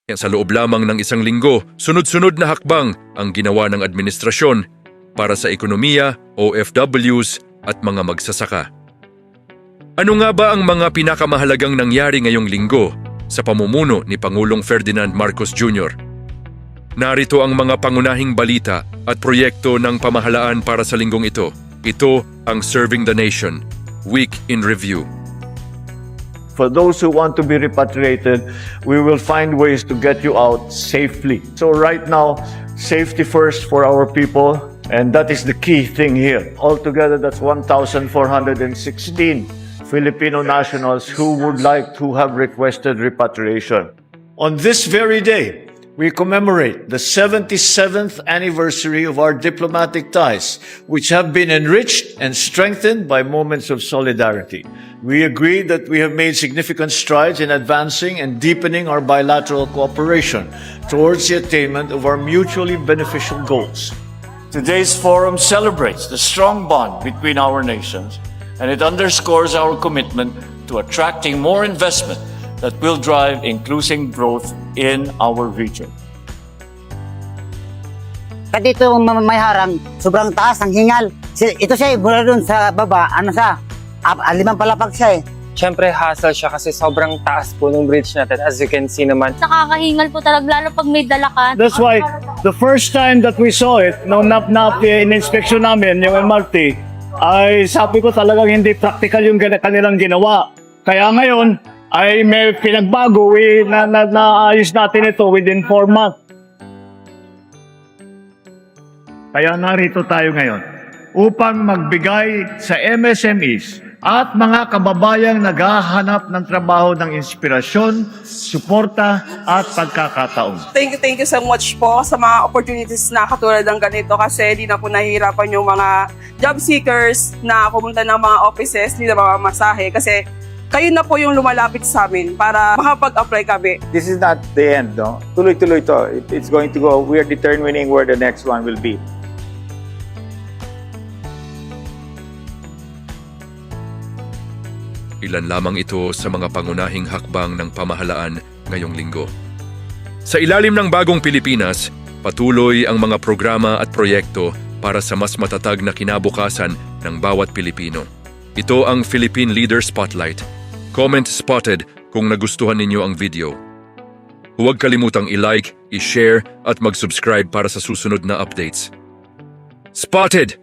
Sa loob lamang ng isang linggo, sunod-sunod na hakbang ang ginawa ng administrasyon para sa ekonomiya, OFWs at mga magsasaka. Ano nga ba ang mga pinakamahalagang nangyari ngayong linggo sa pamumuno ni Pangulong Ferdinand Marcos Jr.? Narito ang mga pangunahing balita at proyekto ng pamahalaan para sa linggong ito. Ito ang Serving the Nation, Week in Review. For those who want to be repatriated, we will find ways to get you out safely. So right now, safety first for our people, and that is the key thing here. Altogether, that's 1,416 Filipino nationals who would like to have requested repatriation. On this very day, we commemorate the 77th anniversary of our diplomatic ties, which have been enriched and strengthened by moments of solidarity. We agree that we have made significant strides in advancing and deepening our bilateral cooperation towards the attainment of our mutually beneficial goals. Today's forum celebrates the strong bond between our nations, and it underscores our commitment to attracting more investment that will drive inclusive growth in our region. Kasi dito may harang, sobrang taas ang hingal. Ito siya, mula dun sa baba, limang palapag siya eh. Siyempre, hassle siya kasi sobrang taas po ng bridge natin. As you can see naman. Nakakahingal po talaga, lalo pag may dala ka. That's why the first time that we saw it, nung in-inspection namin, yung MRT, ay sabi ko talagang hindi practical yung kanilang ginawa. Kaya ngayon, ay may pinagbago, naayos natin ito within 4 months. Kaya narito tayo ngayon upang magbigay sa MSMEs at mga kababayang naghahanap ng trabaho ng inspirasyon, suporta at pagkakataon. Thank you so much po sa mga opportunities na katulad ng ganito kasi di na po nahihirapan yung mga job seekers na pumunta ng mga offices, di na mamamasahe kasi kayo na po yung lumalapit sa amin para makapag-apply kami. This is not the end, no? Tuloy-tuloy to. It's going to go. We are determining where the next one will be. Ilan lamang ito sa mga pangunahing hakbang ng pamahalaan ngayong linggo. Sa ilalim ng bagong Pilipinas, patuloy ang mga programa at proyekto para sa mas matatag na kinabukasan ng bawat Pilipino. Ito ang Philippine Leader Spotlight. Comment spotted kung nagustuhan ninyo ang video. Huwag kalimutang i-like, i-share at mag-subscribe para sa susunod na updates. Spotted!